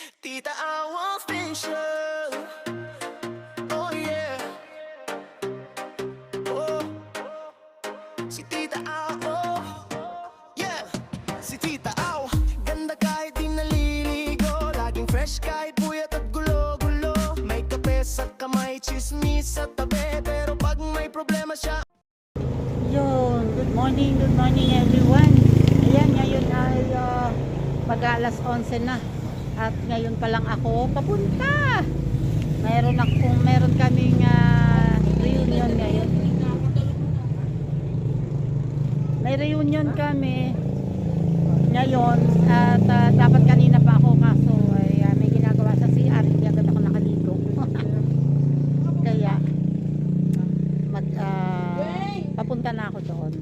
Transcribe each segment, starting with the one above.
Tita Awa Official. Oh yeah. Oh. Si Tita Awa. Yeah. Si Tita Awa. Ganda kahit di naliligo. Laging fresh kahit puyat at gulo-gulo. May kape sa kamay, chismis sa tabi. Pero pag may problema siya. Yun, good morning everyone. Ayan, ngayon ay mag-alas 11 na. At ngayon pa lang ako papunta. Meron kaming reunion ngayon. May reunion kami ngayon at dapat kanina pa ako kaso ay may ginagawa sa CR, hindi agad ako nakaligo. Kaya papunta na ako doon.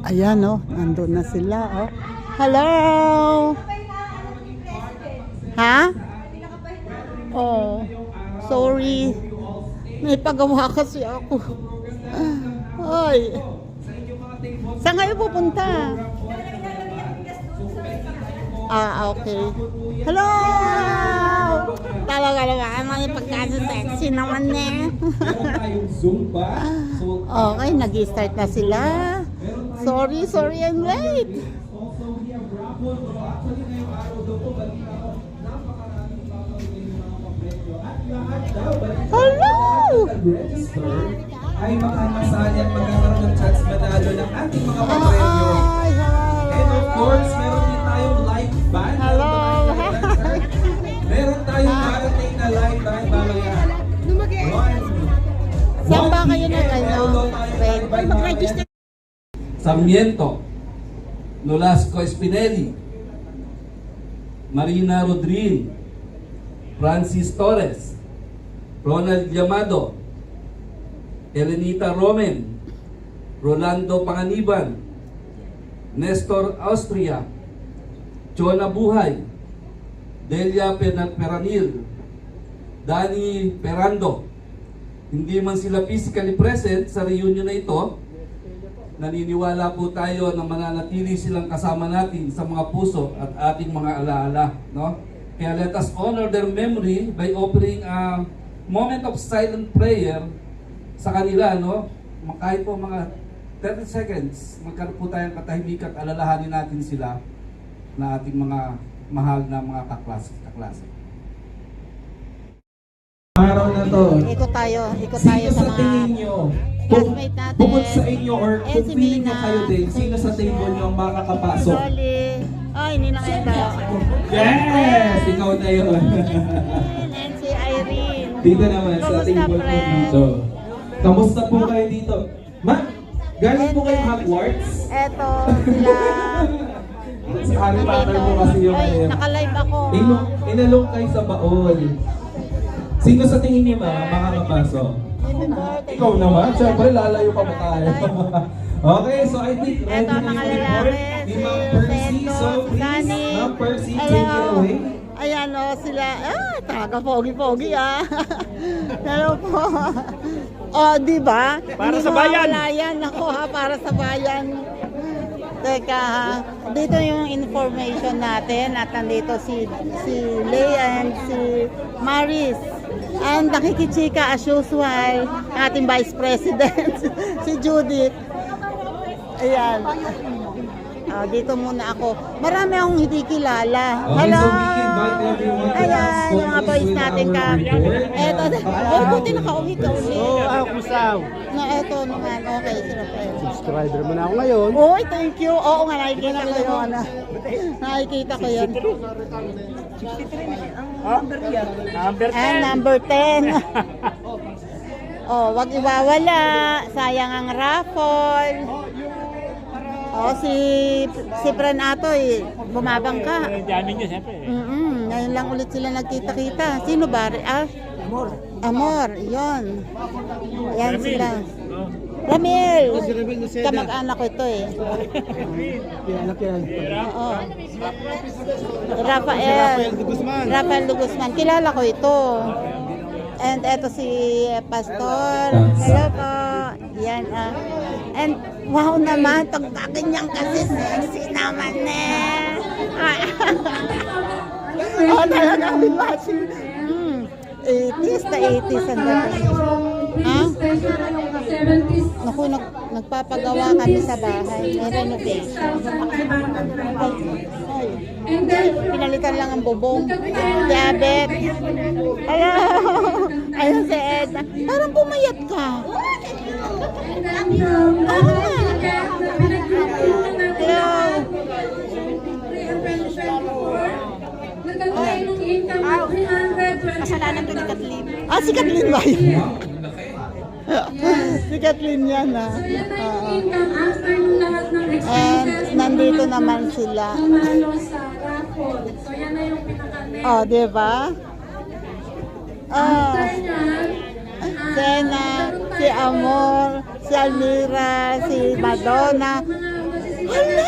Ayan nandun na sila Hello! Ha? Oh, sorry. May pagawa kasi ako. Ay. Saan kayo pupunta? Okay. Hello! Talaga naman, may pagkasa-sexy naman Okay, nag-start na sila. Sorry, I'm late. Hello! Ay makakasali at magkakaroon ng chance manalo ng ating mga papremyo. And of course, meron din tayong live band. Hello! Meron tayong marating na live band mamaya. Saan ba kayo mag-register? Sarmiento, Nolasco Espinelli, Marina Rodrin, Francis Torres, Ronald Llamado, Elenita Romen, Rolando Panganiban, Nestor Austria, Chona Buhay, Delia Peranil, Danny Perando. Hindi man sila physically present sa reunion na ito, naniniwala po tayo na mananatili silang kasama natin sa mga puso at ating mga alaala, no? Kaya let us honor their memory by offering a moment of silent prayer sa kanila, no? Kahit po mga 30 seconds, magkaroon po tayong katahimikan at alalahanin natin sila na ating mga mahal na mga kaklase. Araw na to. Ikot tayo Sino sa sa mga tingin nyo? classmate natin. Bukod sa inyo or And kung si feeling nyo Mina. kayo din, sino sa table nyo ang makakapasok? Dolly. Ay, hindi na kayo daw. Yes! Ikaw na yun. And si Irene. Dito naman sa Kamusta, table ko friend? dito. Kamusta po kayo dito? Galing po kayo Hogwarts? Eto, sila. Si Harry Potter po kasi yung Ay, naka-live ako. Inalok kayo sa baon. Sino sa tingin niyo makakapasok? Ikaw naman, syempre lalayo pa ba tayo? Okay, so I think ready Eto, na mga yung report lalaki. ni Ma'am Percy. Seto, So please, Sunny. Ma'am Percy, take it away. Ayan sila. Taga pogi-pogi Hello po. Di ba? Para Hindi sa bayan. mawawala yan. Ako para sa bayan. Teka dito yung information natin at nandito si Lay and si Maris. And nakikichika as usual, ating Vice President, si Judith. Ayan. Dito muna ako. Marami akong hindi kilala. Okay, Hello! so we can invite everyone to Ayan, ask yung mga boys with natin our ka. report. Eto, buti nakauwi ka uli. Kusaw. Eto naman, okay, sila friend. Subscriber mo na ako ngayon. Oy, thank you. Oo nga, nakikita ko yun. Nakikita ko yun. Number 10. And number 10. Wag iwawala. Sayang ang raffle. Si Prenato bumabang ka. Dami niyo, siyempre. Ngayon lang ulit sila nagkita-kita. Sino ba? Amor, yon. Yan sila. Ramil! Kamag-anak ko ito Oo. Rafael de Guzman. Kilala ko ito. And eto si Pastor. Hello po. Yan. And Wow naman, pagkakanyang kasi sexy naman eh. Oh, talagang watching. 80s na 80s ang dating. Ha? Naku, nagpapagawa kami sa bahay. May renovation. Ay, pinalitan lang ang bubong. Diabet. Hello. Ayun si Ed. Parang pumayat ka. Hello. Kasalanan to ni Kathleen. Ah, si Kathleen ba yun? Si Kathleen yan ah. So yan na yung income after ng lahat ng And expenses. nandito naman sila. Nanalo sa raffle. So yan na yung pinaka-net. Oh, di ba? Oh, After nyan, Sena, si Amor, si Almira, si Madonna. mga masisipag na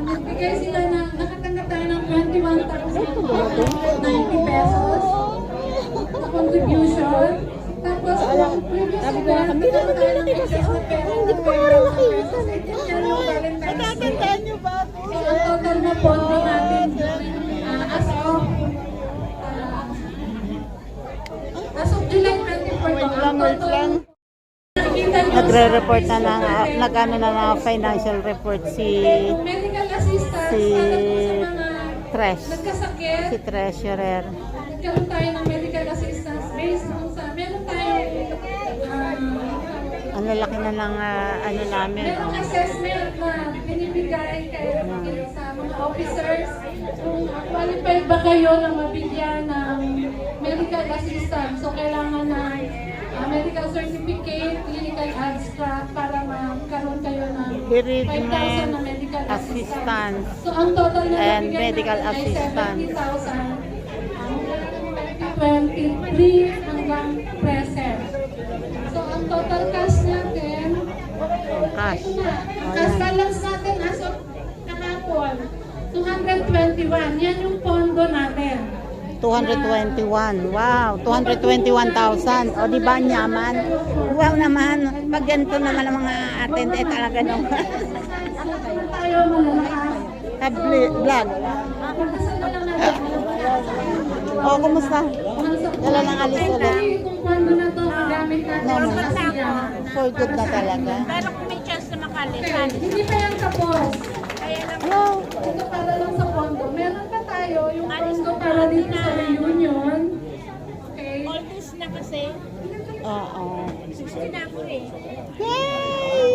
nagbigay sila ng, nakatanggap tayo ng 21,090 pesos na contribution. Tapos, previous event, meron tayo ng excess na pera. Hindi ko pa nakita. Yan yung Valentine's Day. Nakakandaan niyo ba ako? So, ang total na pondo natin as of July 24, Wait lang. nakikita niyo Nagre-report na ng, nag-ano na ng financial report si medical assistance si sa mga Tresh, nagkasakit. si Treasurer. Nagkaroon tayo ng medical assistance based on sa meron tayong Ang lalaki na ng ano namin. merong assessment na binibigay kayo sa mga officers kung qualified ba kayo na mabigyan ng medical assistance. So kailangan ng medical certificate, clinical abstract para magkaroon kayo ng 5,000 na medical assistance. Assistance. So ang total na And nabigyan medical natin ay assistance. 70,000 hanggang present. So ang total cash natin, Cash. ito na. Ang cash balance natin as of kahapon, 221. Yan yung pondo natin. 221. Wow, 221,000. O di ba nyaman? Wow naman. Pag ganito naman ang mga attend eh talaga nung Tayo malalakas. vlog. Pagkasal na lang natin. O, kumusta? Dala ng alis ulit. Kung pondo na to, magamit natin No, sa kasiya. for good na talaga. Okay, hindi pa yan tapos. Hello. Ito para lang sa pondo. Meron pa tayo yung pondo para dito sa reunion. Okay. na kasi. Oo. 60 na ako eh. Yay!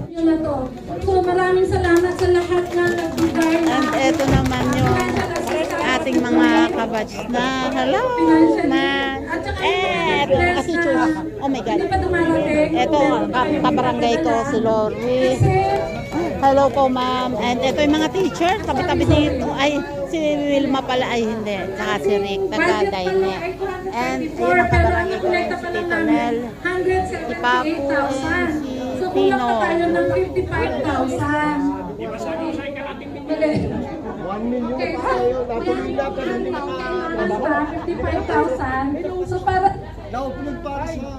Yun na to. So maraming salamat sa lahat na nagbigay na And eto naman yung ating mga kabatch na hello na kasi chula. Oh my God. hindi pa dumarating. Eto, kabarangay ko si Loris. Hello po ma'am. And eto yung mga teacher, tabi-tabi dito. Ay, si Wilma pala ay hindi. Saka si Rick, taga-Daine. And ayun ang kabarangay ko, si Tito Nel, si Papu, and si So kulang Tino. pa tayo ng 55,000. Mali. 1 million Okay, pa tayo. Tapos wala pa rin basta 55,000. So para Naupunod pa sa...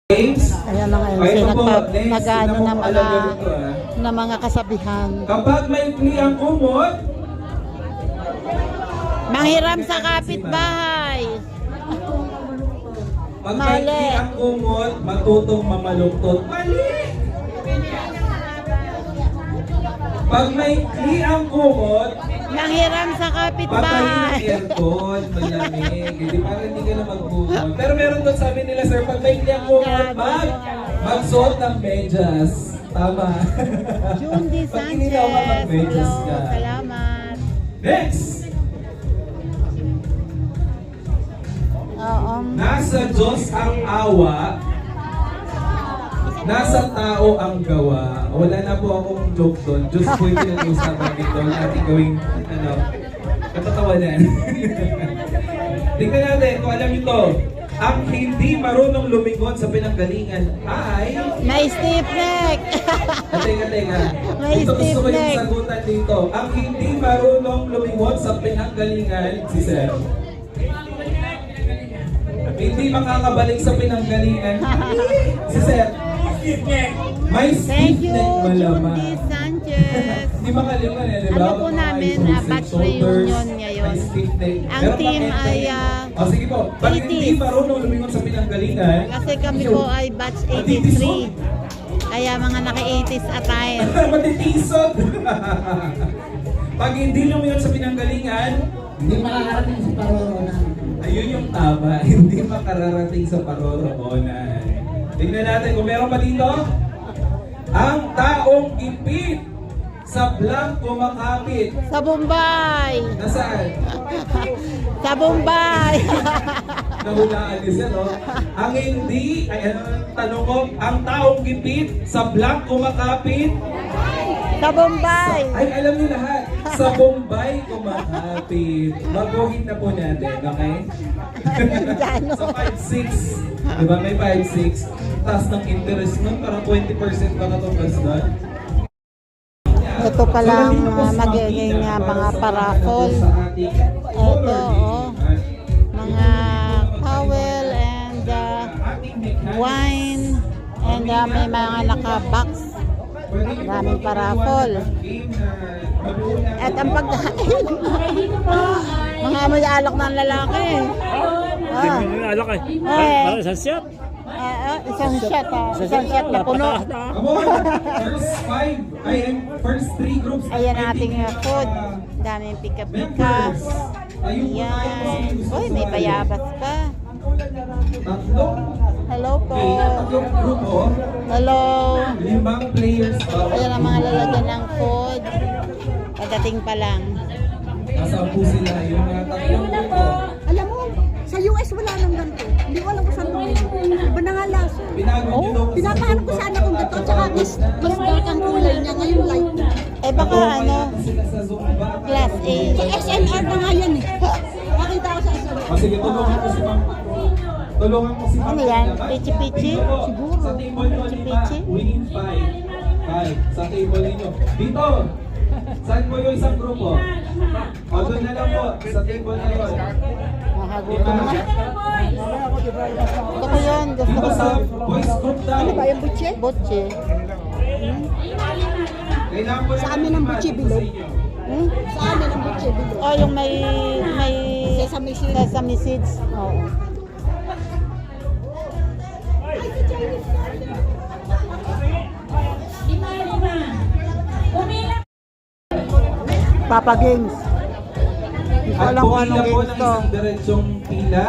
James, Ayan mga yun, Ay, ito po, next, nag-ano ito po, na alam nyo ito, na mga kasabihan. kapag may kliyang kumot, Manghiram sa kapitbahay. pag may Mali. kliyang kumot, matutong mamaluktot. Mali! Pag may kliyang kumot, Manghiram sa patayin kapitbahay. ang aircon, malamig. Hindi para hindi ka na magbukod. Pero meron doon sabi nila, sir, pag may kliyang kumot, magsuot ng medyas. Tama. June D. Pag hindi na ako Sanchez. mag-medyas Hello, ka. salamat. Next! Oo. Nasa Diyos ang awa, nasa tao ang gawa. Wala na po akong joke doon. Diyos po yung pinag-uusapan dito. Natin gawing, katatawanan. Tingnan natin kung alam ito. Ang hindi marunong lumingon sa pinanggalingan ay... May stiff neck. Teka. May Ito gusto ko yung stiff neck. sagutan dito. Ang hindi marunong lumingon sa pinanggalingan, si Sir. Hindi makakabalik sa pinanggalingan, si Sir. May Thank stiff you, neck malamang. Judy Sanchez. Hindi makalimutan eh, di ba? Ano po Mga namin, iPhone batch 6 shoulders, reunion ngayon. may stiff neck. Ang Meron team pang ay, ending. Oh, sige po. Pag hindi 80s. marunong lumingon sa pinanggalingan, Kasi kami po ay batch 83. Kaya mga naka-80s attire. matitisod. Pag hindi lumingon sa pinanggalingan, Hindi makakarating sa paroronan. ayun yung tama. Hindi makararating sa paroroonan. Tingnan natin kung meron pa dito. Ang taong ipit sa Blanco Makapit. Sa Bombay! Nasaan? Sa Bombay! Nahulaan ni Sir, no? Ang hindi, ay ano ang tanong ko, ang taong gipit sa Blanco Makapit. Sa Bombay! Ay, alam niyo lahat. Sa Bombay kumakapit. Maguhit na po natin, okay? Sa 5-6. Diba may 5-6? Taas ng interest nun, parang 20% pa natumbas doon. Ito pala ang magiging mga paraffol. Ito, oh. Mga towel and wine and may mga naka-box. Maraming paraffol. At ang pagkain. Mga may alak ng lalaki. Ah. Alak eh. Eh. Para sa shot. Isang shot, isang shot na puno. Come on! First 5, first 3 groups. Ayan ang ating food. Daming pika-pika. Ayan. Uy, may bayabas pa. Tatlo. Hello po. Okay, tatlong grupo. Hello. 5 players. Ayan ang mga lalagyan ng food. Pagdating pa lang. Nasaan po sila? Yung mga tatlong grupo. Alam mo, sa US wala nang ganito. Hindi ko alam kung saan ito. Iba na nga laso. Binago nyo daw kasi- Pinapahanap ko sana kung ganito. Tsaka mas dark ang kulay niya. Ngayon light na. Eh baka ano, Sila sa Zumba. class A. Sa SNR na nga yan eh. Nakita ko sa SNR. O sige, tulungan ko si Ma'am. Tulungan ko si Ma'am. Ano yan? Pichi-pichi? Siguro. Sa table nyo, Pichi-pichi? winning 5. Sa table ninyo. Dito! Saan po yung isang grupo? O doon na lang po. Sa table na yun. Mahagutom na. Gusto ko yun. Gusto Dito ko sa to. boys group daw. Ano ba yung butche? Botche. Kailangan po Sa amin ang butche bilog. Hmm? Sa amin ang butche bilog. Oh, yung may Sesame seeds. sesame seeds. Oo. Papa Games. Hindi ko At alam kung pumila anong po games ng to. isang diretsong pila.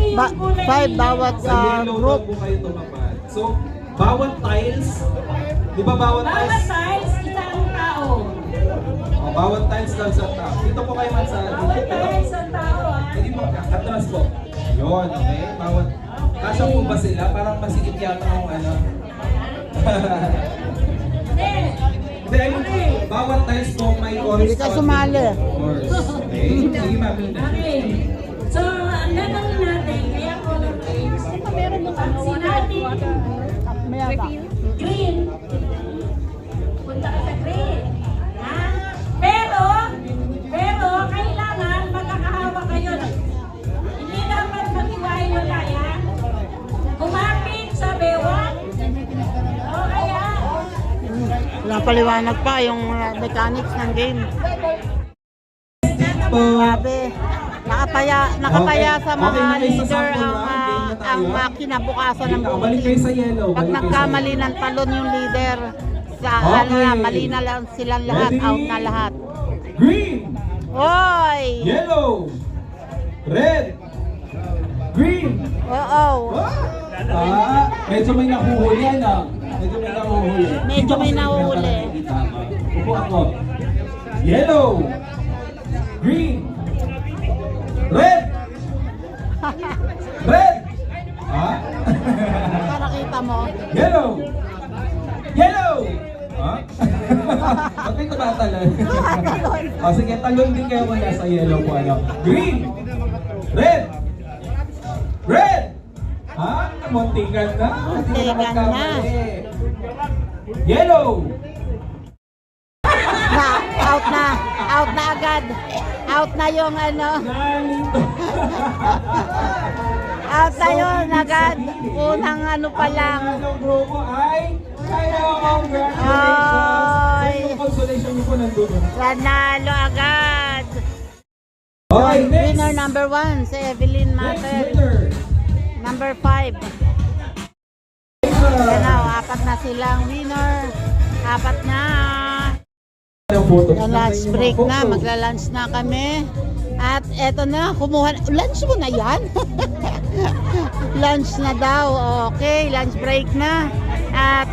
5 bawat Sa yellow group. daw po kayo tumapad. So, bawat tiles, di ba bawat tiles? Size, isang tao. O, bawat tiles daw sa tao. Dito po kayo man sa dito. Isang tao ah. Hindi po, atras po. Yun, okay? Bawat, kasya po ba sila? Parang masikip yata ng ano. Hindi, I mean, bawat tiles po may orange. Hindi ka sumali. Of course. Okay? Sige, ma'am. Okay. So, ang gagawin natin, kaya ko lang meron mo sinabi, green. Punta ka sa green. Ha? Pero, kailangan magkakahawa kayo. Hindi dapat mag-iwalay ya. Kumapit sa bewang. O kaya, Walang paliwanag pa yung mechanics ng game. Grabe. Nakapaya sa mga leader ang kinabukasan ng buong Balik kayo sa team. yellow. Pag Balik kayo sa nagkamali yellow. ng talon yung leader, sa Okay. mali na lang silang lahat, Ready? out na lahat. Green! Oy! Yellow! Red! Green! Oo. Medyo may nahuhuli ano? Medyo may nahuhuli. Medyo may Dito kasi nahuhuli. hindi tama. Upo ako. Yellow! Green! Red! Red! Ha? Para nakita mo. Yellow! Yellow! Ha? Ba't may tumatalon? O sige, talon din kayo muna sa yellow po ano. Green! Red! Red! Ha? Muntikan na. Muntikan na. Yellow! Out na. Out na agad. Out na yung ano. Nalito. At ayun, agad, unang ano pa lang. Ang grupo ay congratulations! Ay. Yung consolation niyo po nandun. Nanalo agad. Okay, next! Winner number 1, si Evelyn Next Matel. winner! Number 5. Yan na, 4 na silang winner. 4 na. Ang photo. Yan, lunch break na. Magla-lunch na kami. At eto na, kumuha. Lunch mo na yan? Lunch na daw. Okay, lunch break na. At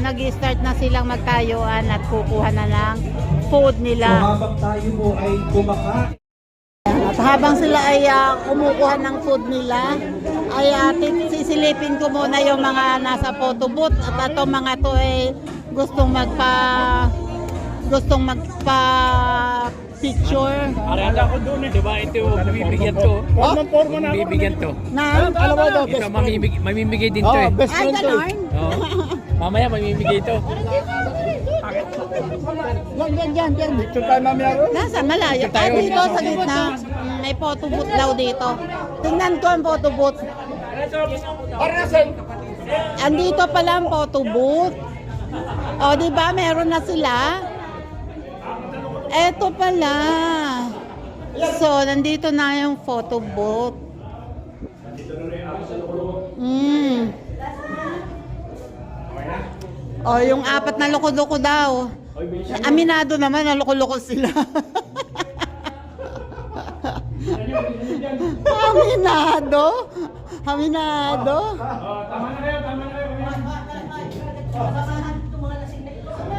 nag-start na silang magtayuan at kukuha na ng food So nila. habang tayo po ay kumakain, At habang sila ay kumukuha ng food nila, ay sisilipin ko muna yung mga nasa photo booth. At ito mga to ay gustong magpa-picture. Arada ko doon eh, di ba? Ito, bibigyan to. Bibigyan to. Na? Ito, mamimigay din to eh. Ay, ganon? Oo. Mamaya, mamimigay to. Yan. Nasaan? Malayo. Dito sa gitna. May photo booth daw dito. Tingnan ko ang photo booth. Andito pala ang photo booth. O, di ba? Meron na sila. Eto pala. So, nandito na yung photo booth. O, yung 4 na loko-loko daw. Aminado naman na loko-loko sila. Aminado? Aminado?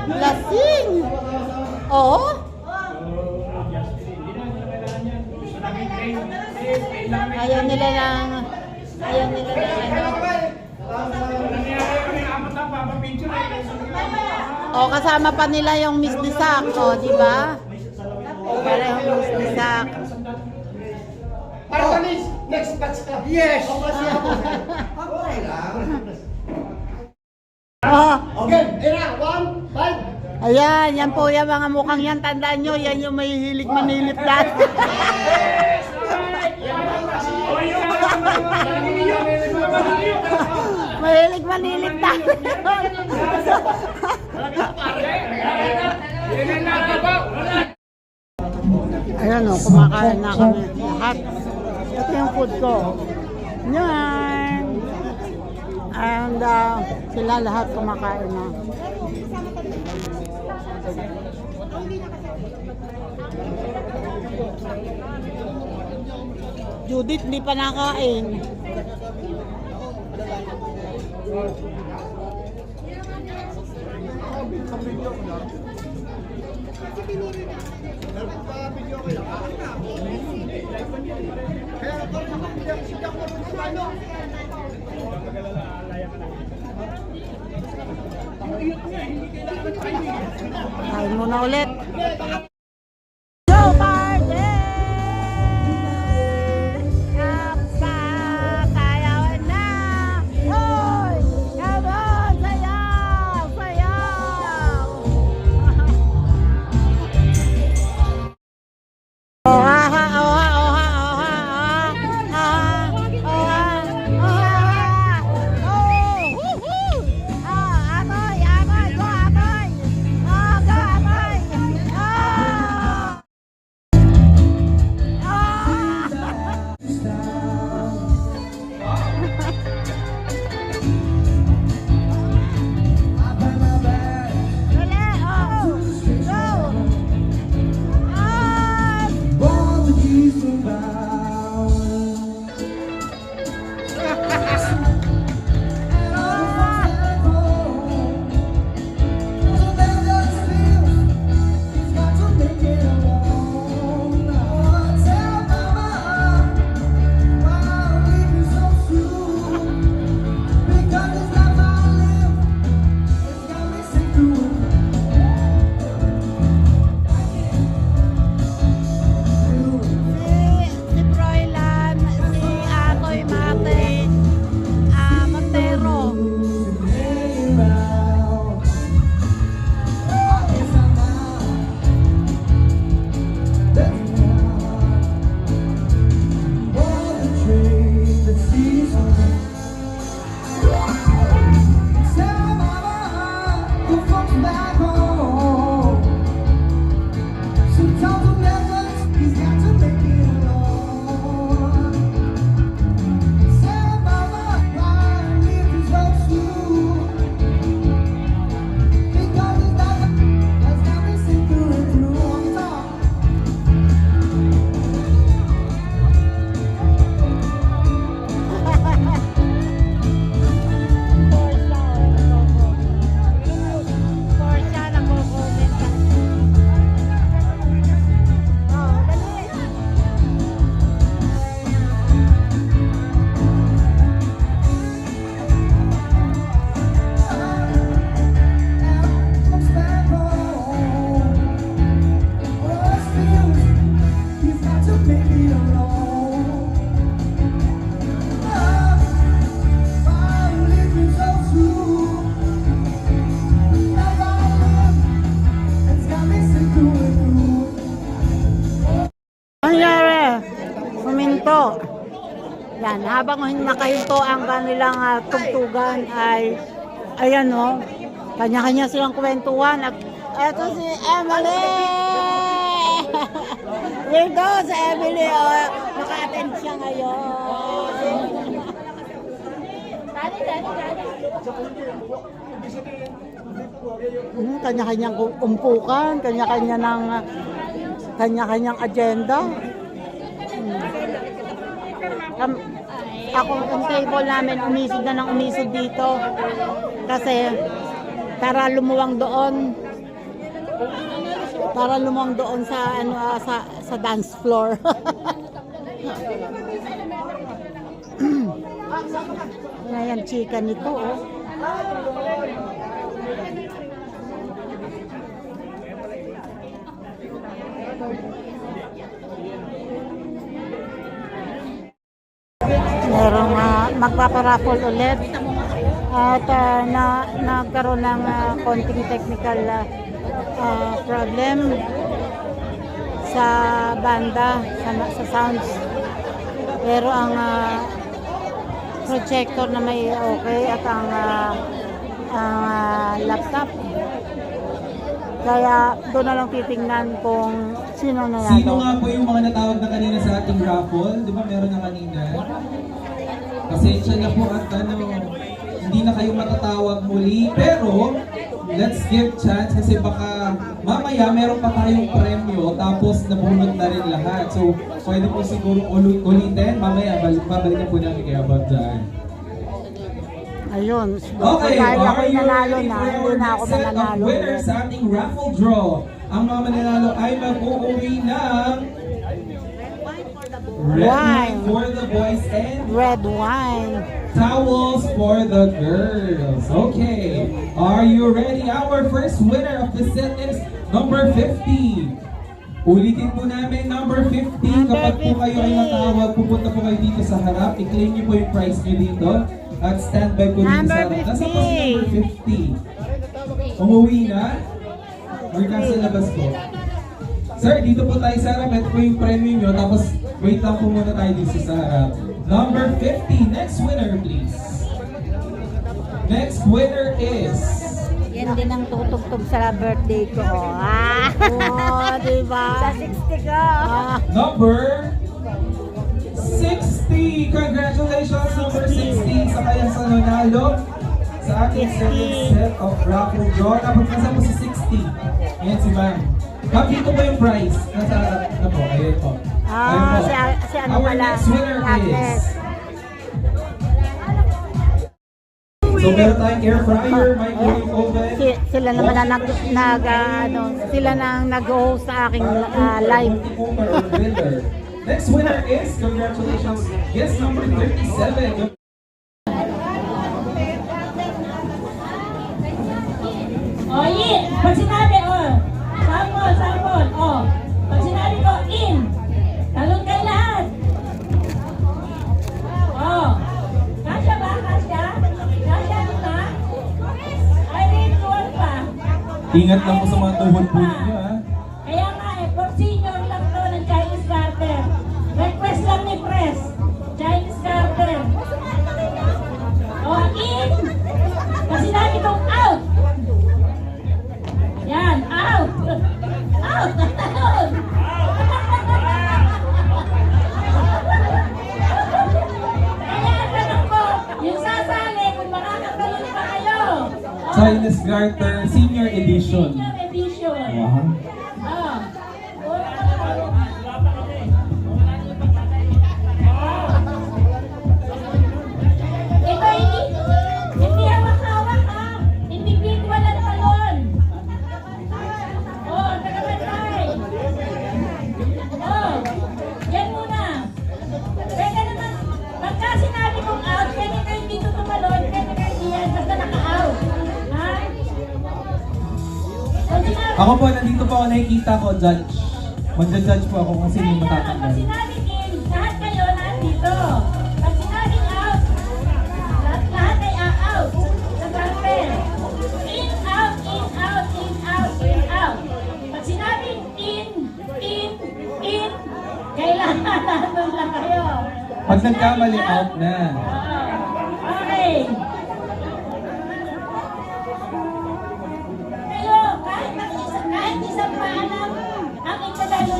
Lasing? Oo? Ayaw nila lang O, kasama pa nila yung Miss Disak, o, di ba? Para yung Miss Disak. Yes! Okay, Ira, 1, 5. Ayan, yan po yung mga mukhang yan. Tandaan nyo, yan yung may hilig manilip dati. Mahilig manilip dati. Ayan o, kumakain na kami. Lahat. Ito yung food ko. Yan. And sila lahat kumakain na. Judith, hindi pa nakain. Kain muna ulit. Go party! Kapsa, sayawan na! Hoy! Come on! Sayaw! Sayaw! Oha! Oha! Oha! Oha! Oha! Oha! Oh! Woohoo! Amoy! Amoy! Go Amoy! Oh! Go Amoy! Oh! habang nakahinto ang kanilang tugtugan ay ayan o, kanya-kanya silang kwentuhan at eto si Emily! Here goes Emily! Oh, naka-attend siya ngayon. Kanya-kanyang umpukan, kanya-kanyang agenda. Ako ang table namin umisid na ng umisid dito kasi para lumuwang doon sa sa dance floor. Ayan, chika nito oh. Merong magpaparaffle ulit at nagkaroon ng konting technical problem sa banda, sa sounds. Pero ang projector na may okay at ang laptop. Kaya doon na lang titingnan kung sino nanalo. Sino nga po yung mga natawag na kanina sa ating raffle? Di ba meron na kanina? Pasensya na po at hindi na kayo matatawag muli. Pero, let's give chance kasi baka mamaya meron pa tayong premyo tapos nabunot na rin lahat. So, pwede po siguro ulitin. Mamaya, babalikan po namin kayo about dyan. Ayun, Okay, dahil ako are you nanalo ready na, for hindi our na ako next set of mananalo. winners sa ating raffle draw? Ang mga mananalo ay mag-uuwi ng red wine for the boys and Red wine. towels for the girls. Okay, are you ready? Our first winner of the set is number 50. Ulitin po namin, number 50. Kapag po kayo ay natawag, pupunta po kayo dito sa harap. I-claim niyo po yung prize niyo dito. At standby po dito sa harap. Nasa po si number 50. Umuwi na? Or nasa labas po? Sir, dito po tayo sa harap. Ito po yung premium nyo. Tapos, wait lang po muna tayo dito sa harap. Number 50. Next winner, please. Next winner is... Yan din ang tutugtog sa birthday ko. Oh, diba? Sa 60 ko. Number 60! Congratulations, number 60 sa kayang sa nanalo sa ating second set of raffle draw. Dapat nasa po si 60. Ayan si Ma'am. Ma'am, dito po yung prize. Nasa na po. Ayan po. Ayan po. Si ano Our pala? next winner Agnes. is... So meron tayong air fryer, microwave oven. Sila naman na sila nang nag-host sa aking live. Next winner is, congratulations, guest number 37. Oh, in! Pag sinabi, sample, pag sinabi ko, in! Talon kayo lahat! Kasya ba? Kasya? Kasya na? Ay, ritual pa. Ingat lang po sa mga tuhod po ninyo, ha? Kaya nga for senior lang to ng Chinese Garter. Request lang ni Press. Chinese Garter. In! Pag sinabi kong out! Yan, out! Out! Out! Kaya ang tanong ko, yung sasali, kung makakatalon pa kayo. Chinese Garter Senior Edition. Senior edition. Wow. Ito hindi hawak-hawak ha. Individual ang talon. Tagabantay. Yan muna. Pwede naman, pagka sinabi kong out, pwede kayo dito tumalon, pwede kayo diyan, basta naka-out. Ha? Ako po, nandito po ako nakikita ko, judge. Magja-judge po ako kung sino yung matatanggal. Pag sinabing in, lahat kayo nandito. Pag sinabing out, lahat ay out. Sa garter. In, out, in, out, in, out, in, out. Pag sinabing in, kailangan nandun lang kayo. Pag nagkamali, out na. Okay. Kayo, kahit isang paalam ang itatalo.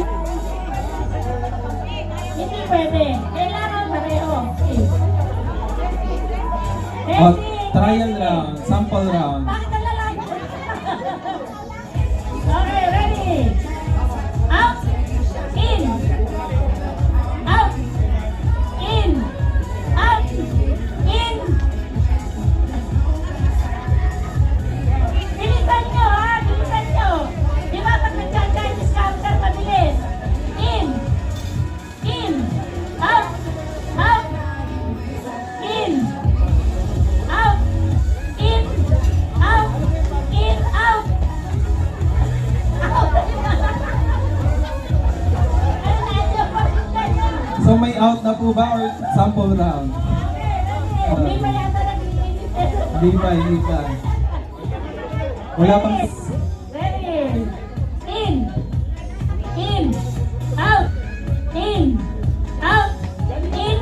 Hindi pwede. Kailangan pareho. Oh, Ready? trial round, sample round. Bakit ang lalaki? Okay, ready? Out. In. Out. In. Out. In. Bilisan nyo ha, bilisan nyo. Di ba pag nagka-Chinese counter, mabilis? In. In. Out. Out. In. Out. In. Out. In. Out. Out. So may out na po ba or sample round? Hindi pa yata nag-iinit. Hindi pa. Wala pang... Ready? In. In. Out. In. Out. In.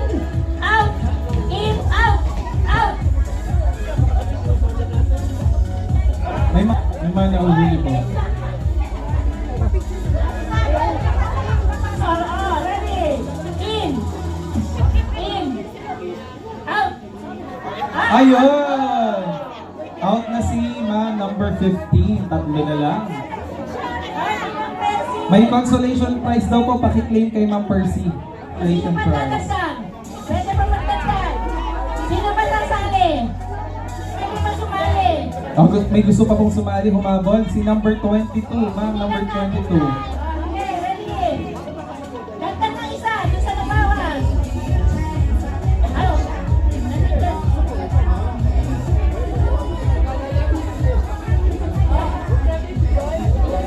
Out. In. Out. Out. May mga nauhuli po. Ready? In. In. Out. Out. Ayun! Out na si ma'am number 15. Tatlo na lang. May consolation prize daw po. Pakiklaim kay Ma'am Percy. Consolation Sino prize. magdadasal? Pwede ba magdasal? Sino ba sasali? Pwede ba sumali? Oh, may gusto pa pong sumali, humabol. Si number 22, ma'am, number 22. Okay, ready? Dagdag ng isa, dun sa nabawas. Ano?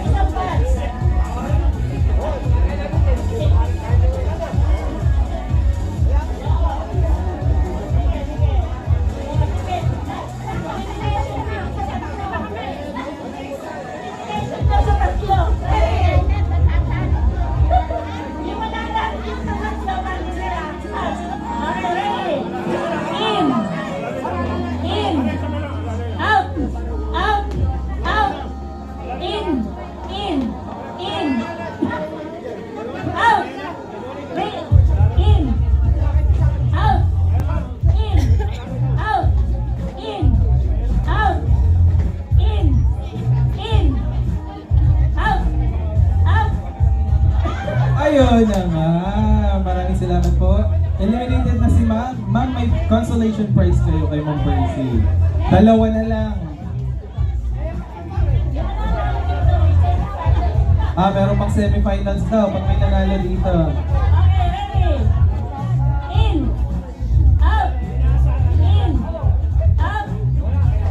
Isang box. Nasa tatlo. Yung mananalo yung sa tatlo, bago sila. Okay, ready? In. In. Out. Out. Out. In. In. In. Out. Wait. In. Out. In. Out. In. Out. In. In. Out. Out. Ayun na nga. Maraming salamat po. Eliminated na si ma'am. Ma'am, may consolation prize kayo kay Ma'am Percy. Dalawa na lang. Meron pang semifinals daw pag may nanalo dito. Okay, ready? In. Out. In. Out.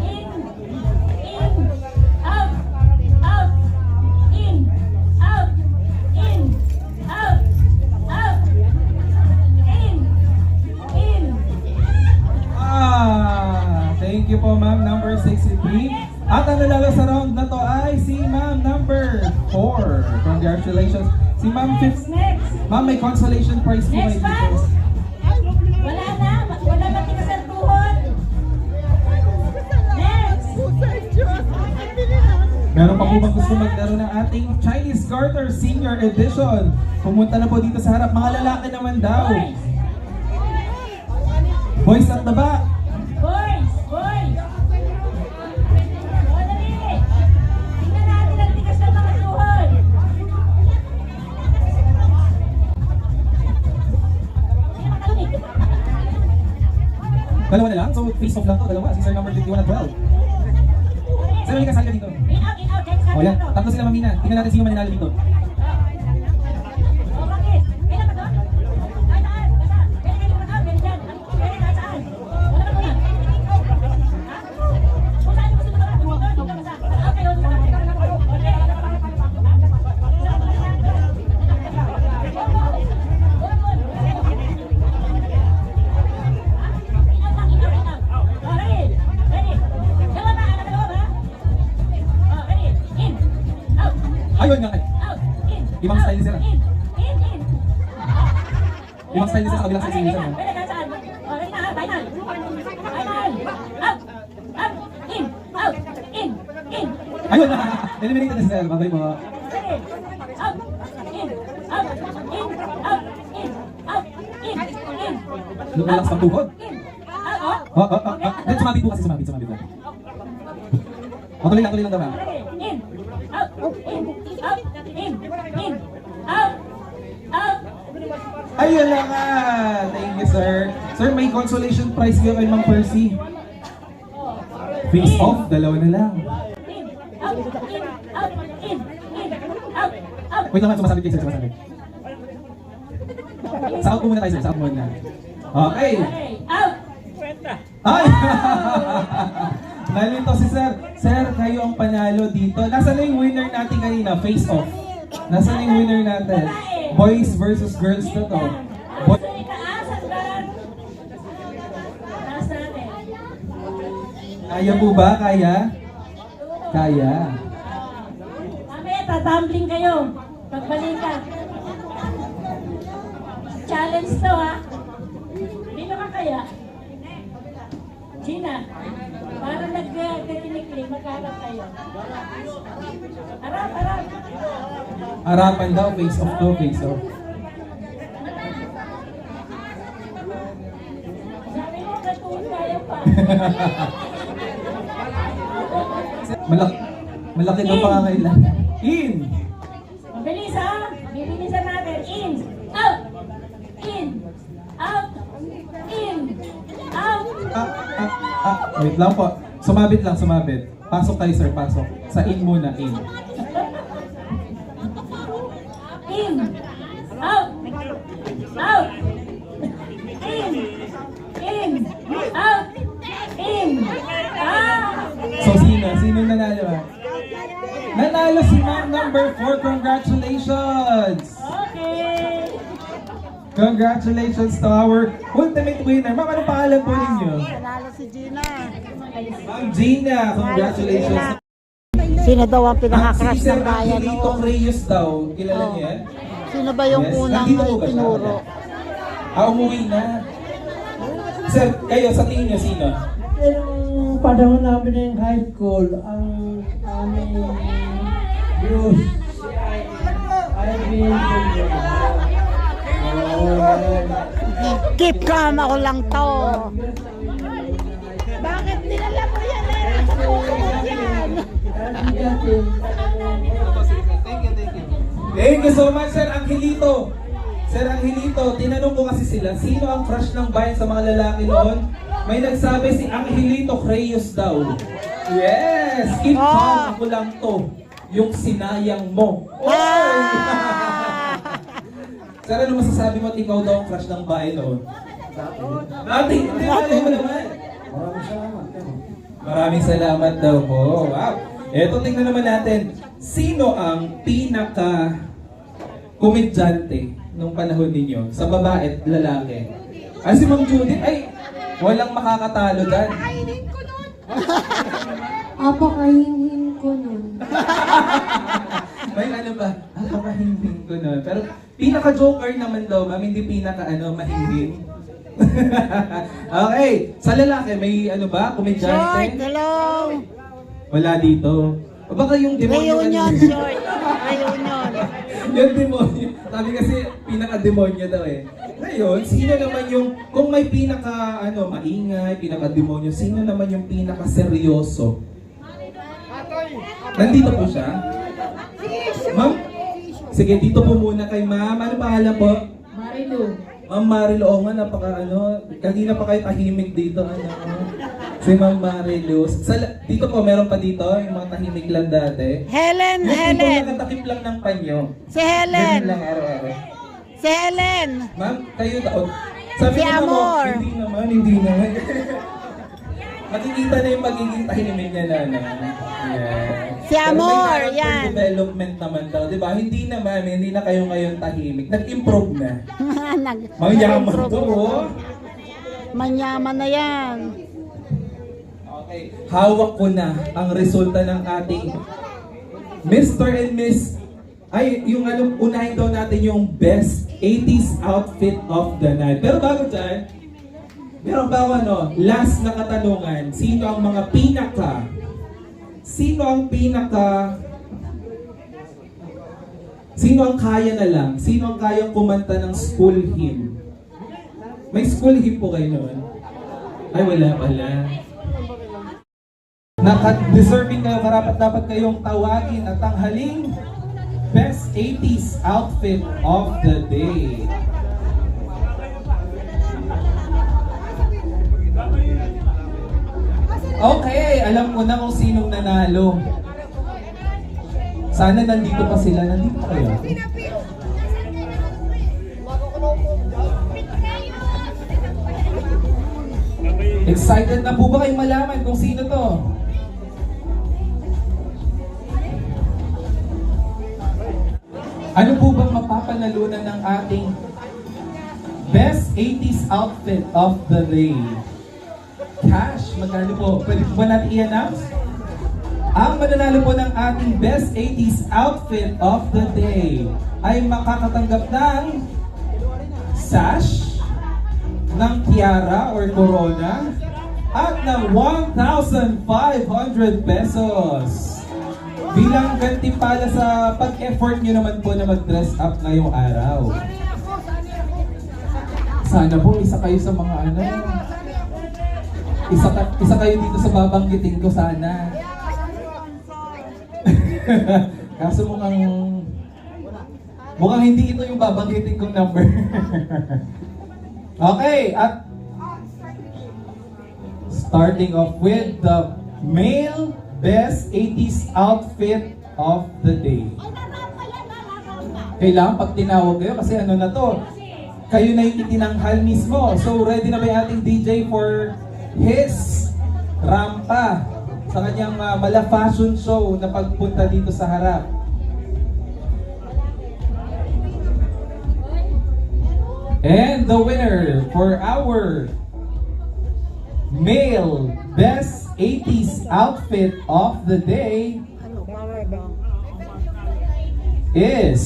In. In. Out. Out. In. Out. In. Out. Out. In. In. Thank you po ma'am, number 63. At ang nanalo sa round na to ay si ma'am number 4. Congratulations. Si ma'am 5. Next. Ma'am, may consolation prize po kayo Next dito. batch. Wala na. Wala na tikasantuhon. Next. Meron pa po bang gusto maglaro ng ating Chinese Garter Senior Edition? Pumunta na po dito sa harap. Mga lalaki naman daw. Boys. Boys at the back. Boys. Boys. O, dali. Tingnan natin ang tikas ng mga tuhod. Sino makalimig? Dalawa na lang. So, face off lang to. Dalawa. Si Sir number 51 at 12. Sir, halika, saan ka dito? In out, in out. Kaya sa O yan. ano? Tatlo sila mamina. Tingnan natin sino mananalo dito. O, bakit? Kailan ba doon? Ay, saan? Basta. Kailan kayo mag-out? Kailan dyan? Kailan saan? Wala ba doon? Ha? Kung saan gusto mo na? Dito ba saan? Okay, o, dito. Ayun nga. Ibang style sila. Ibang style nila sa kabilang section nila. Pwede ka saan? Okay na, final. Final. Out. Out. In. Out. In. In. Ayun na! Eliminated na sila. Babay mo. Pwede. Out. In. Out. In. Out. In. Out. In. In. Lumalakas pang tuhod. In. Out. Then sumabit po kasi sumabit lang. Tuloy lang daw ma'am. In. Out. In. Out. In. In. Out. Out. Ayun na nga! Thank you, sir. Sir, may consolation prize kayo kay Ma'am Percy. Face off, dalawa na lang. In. Out. In. Out. In. In. Out. Out. Wait lang ma'am, sumasabit kayo sir, sumasabit. Sa out muna tayo sir, sa out muna. Okay. Okay. Out. Ay! Nalito si sir. Sir, kayo ang panalo dito. Nasaan na yung winner natin kanina? Face off. Nasaan na yung winner natin? Boys versus girls na to. Boy- Sa itaas hanggang taas natin. Kaya po ba? Kaya? Kaya. Mamaya, tatumbling kayo. Pagbalikan. Challenge to, ha? Dito ka kaya? Gina, parang nag-clinic-clinic, magkaharap kayo. Harap, harap. Harapan daw, face off to, face off. Sabi mo, katuon tayo pa. Malaki daw pangangailangan. In! Mabilis, ha? Bibilisan natin. In, out, in, out, in, out. Wait lang po. Sumabit lang, sumabit. Pasok tayo sir, pasok. Sa in muna, in. In, out, out, in, out, in, So sino nanalo ah? Nanalo si ma'am number 4. Congratulations! Okay. Congratulations to our ultimate winner. Ma'am, ano pangalan po ninyo? Panalo si Gina. Ma'am Gina, congratulations. Sino daw ang Si pinaka-crush Sir ng bayan Angelito noon? Reyes daw. Kilala Oh. niyo yan? Sino ba yung Yes. unang Nandito po ba siya? tinuro? Umuwi na. Sir, kayo, sa tingin niyo, sino? Yung panahon namin ng high school, ang aming views, I mean, Keep calm, ako lang to. Bakit nilala mo yan eh? Nasa puso mo yan. Thank you so much, Sir Angelito. Sir Angelito, tinanong ko kasi sila, sino ang crush ng bayan sa mga lalaki noon? May nagsabi si Angelito Reyes daw. Yes! Keep calm, ako lang to. Yung sinayang mo. Sir, ano masasabi mo at ikaw daw ang crush ng bayan noon? Dati, hindi mo naman. Maraming salamat daw po. Wow! Eto, tingnan naman natin. Sino ang pinaka-komedyante nung panahon ninyo? Sa babae at lalaki? Ay, si Ma'am Judith, ay, walang makakatalo dyan. Apakahihin ko nun. May ano ba? Makahingin ko na. Pero pinaka-joker naman daw, ma'am, hindi mahingin. Okay, sa lalaki, may ano ba? Short, Komedyante? hello. Wala dito. O baka yung demonyo. Reunion, short. Reunion. Yung demonyo. Sabi kasi, pinaka-demonyo daw eh. Ngayon, sino naman yung, kung may maingay, pinaka-demonyo, sino naman yung pinaka-seryoso? Nandito po siya? Ma'am? Sige, dito po muna kay ma'am. Ano pangalan po? Marilu. Ma'am Marilu, oo nga, kanina pa kayo tahimik dito, si Ma'am Marilu. Dito po, meron pa dito, yung mga tahimik lang dati. Helen, Yung Helen. tipong nakatakip lang ng panyo. Si Helen. Ganun lang araw-araw. Si Helen. Ma'am, kayo daw. Sabi Si niyo naman, Amor. Hindi naman. Makikita na yung magiging tahimik niya na. Yeah. Si Amor, Pero may character yan. development naman daw, di ba? Hindi na kayo ngayon tahimik. Nag-improve na. Manyaman Nag-improve to, na. oh. Manyaman na yan. Okay, hawak ko na ang resulta ng ating Mr. and Miss. Ay, unahin daw natin yung best 80s outfit of the night. Pero bago dyan, meron ba ako last na katanungan, sino ang kaya na lang, sino ang kayang kumanta ng school hymn? May school hymn po kayo noon? Ay, wala pala. Deserving kayo, karapat-dapat kayong tawagin at tanghaling Best 80s Outfit of the Day. Okay, alam ko na kung sinong nanalo. Sana nandito pa sila. Nandito pa kayo? Excited na po ba kayong malaman kung sino to? Ano po bang mapapanalunan ng ating Best 80s Outfit of the Day? Cash, magkano po? Pwede po ba natin i-announce? Ang mananalo po ng ating Best 80s Outfit of the Day ay makakatanggap ng sash, ng tiara or corona, at ng 1,500 pesos. Bilang gantimpala sa pag-effort nyo naman po na mag-dress up ngayong araw. Sana po isa kayo sa mga isa kayo dito sa babanggitin ko sana. Kaso mukhang hindi ito yung babanggitin kong number. Okay, at starting off with the male Best 80s Outfit of the Day. Kailangan pag tinawag kayo kasi ano na to, kayo na yung itinanghal mismo. So ready na ba yung ating DJ for his rampa sa kanyang mala fashion show na pagpunta dito sa harap? And the winner for our male Best 80s Outfit of the Day is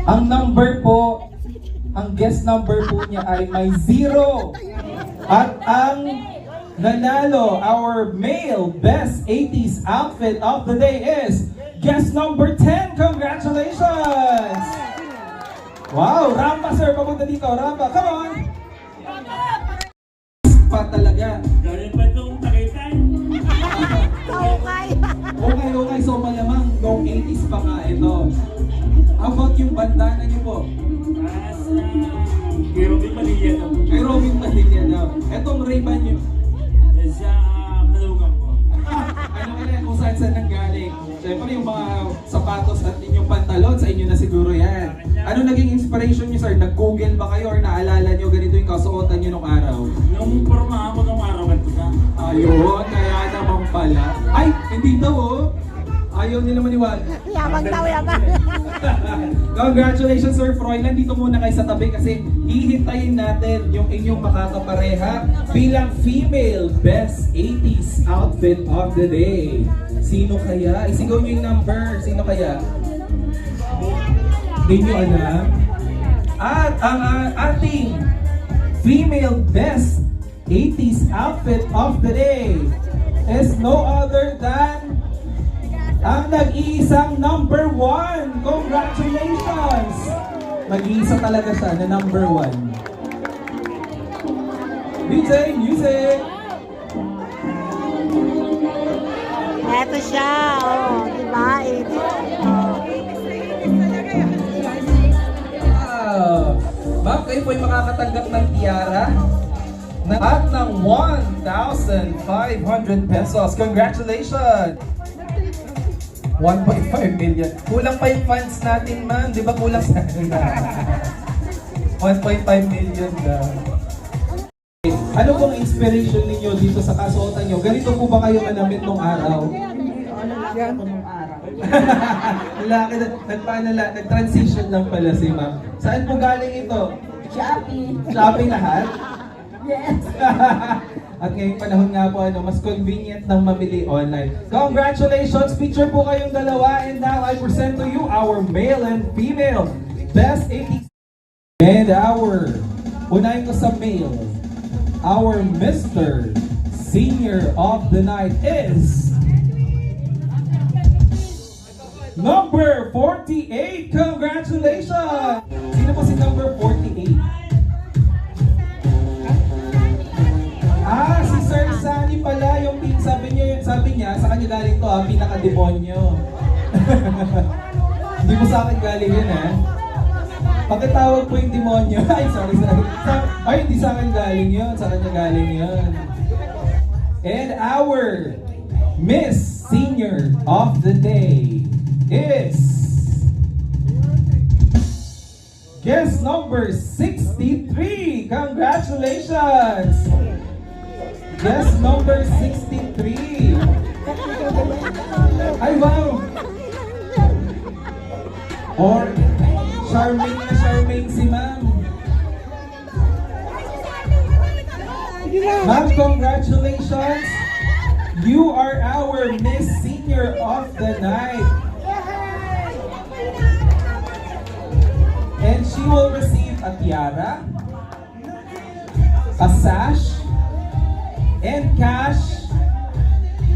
ang number po, ang guest number po niya ay may 0. At ang nanalo, our male Best 80s Outfit of the Day is guest number 10. Congratulations! Wow, Rampa sir, papunta dito. Rampa, come on! Pa talaga. Galing pa itong Tagaytay. Okay, so malamang noong 80s pa nga ito. How about yung bandana niyo po? Kay Robin Padilla daw. Kay Robin Padilla daw. Etong Ray-Ban niyo. Sa Malugang po. Ano ka na kung saan nanggaling? Siyempre yung mga sapatos at inyong pantalon, sa inyo na siguro yan. Ano naging inspiration niyo sir? Nag-google ba kayo or naalala niyo ganito yung kasuotan niyo nung araw? Nung porma ako nung araw ganito na. Ayun, kaya naman pala. Ay, hindi daw oh. Ayaw nila maniwala. Yabang daw, yabang. Congratulations Sir Froilan. Dito muna kayo sa tabi kasi hihintayin natin yung inyong makakapareha bilang female Best 80s Outfit of the Day. Sino kaya? Isigaw nyo yung number. Sino kaya? Hindi nyo alam? At ang ating female Best 80s Outfit of the Day is no other than ang nag-iisang number 1. Congratulations! Mag-iisa talaga siya na number 1. DJ, music! Eto siya, oh, diba? Wow! Ma'am, kayo po ay makakatanggap ng tiara at ng 1,500 pesos. Congratulations! 1.5 million. Kulang pa yung funds natin, ma'am. Di ba kulang sa 1.5 million daw. Ano pong inspiration ninyo dito sa kasuotan nyo? Ganito po ba kayo manamit nung araw? Lalaki na, nag-transition lang pala si ma'am. Saan po galing ito? Shopee. Shopee lahat? Yes. At ngayong panahon nga po, mas convenient ng mamili online. Congratulations! Picture po kayong dalawa. And now I present to you our male and female Best 80s. And unahin ko sa male, our Mr. Senior of the Night is number 48. Congratulations! Sino po si number 48? Si Sir Sunny pala yung sabi niya sa kanya galing to pinaka-demonyo. Hindi mo sa akin galing yun Pakitawag po yung demonyo. Ay, sorry. Ay, hindi sa akin galing yun. Sa kanya galing yun. And our Miss Senior of the Day is guest number 63. Congratulations! Guest number 63. Ay, wow! Or charming si ma'am. Ma'am, congratulations! You are our Miss Senior of the Night. And she will receive a tiara, a sash, and cash,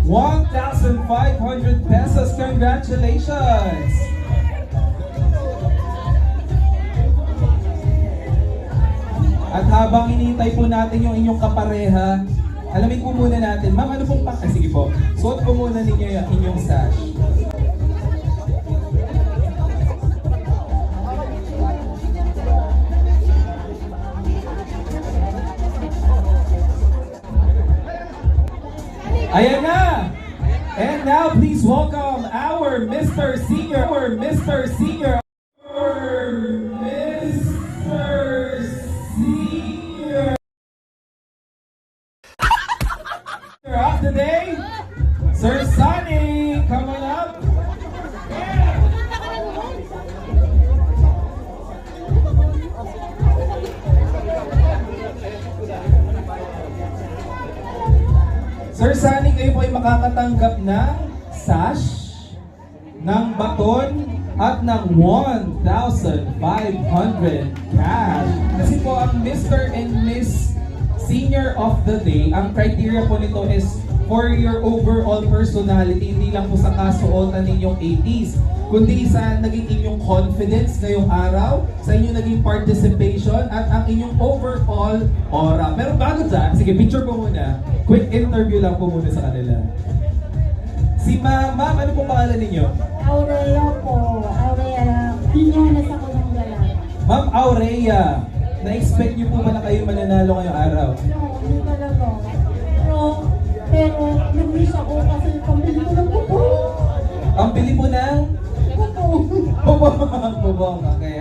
1,500 pesos. Congratulations! At habang inintay po natin yung inyong kapareha, alamin po muna natin, ma'am, ano pong sige po, suot po muna ninyo yung inyong sash. Ayan na! And now please welcome our Mr. Senior, of the day, Sir Sunny, come on up. Sir Sunny, kayo po ay makakatanggap ng sash, ng baton, at ng 1,500 cash. Kasi po ang Mr. and Miss Senior of the Day, ang criteria po nito is for your overall personality, hindi lang po sa kasuotan ninyong 80s, kundi sa naging inyong confidence ngayong araw, sa inyong naging participation, at ang inyong overall aura. Pero bago dyan, sige, picture po muna. Quick interview lang po muna sa kanila. Si ma'am, ano po pangalan ninyo? Aurea po. Aurea. Piñones ako ng galang. Ma'am Aurea, na-expect niyo po ba na kayo mananalo ngayong araw? No, hindi talaga. Pero nag-miss ako kasi pambili ko ng buko. Ang bili po ng? Bubong. Okay.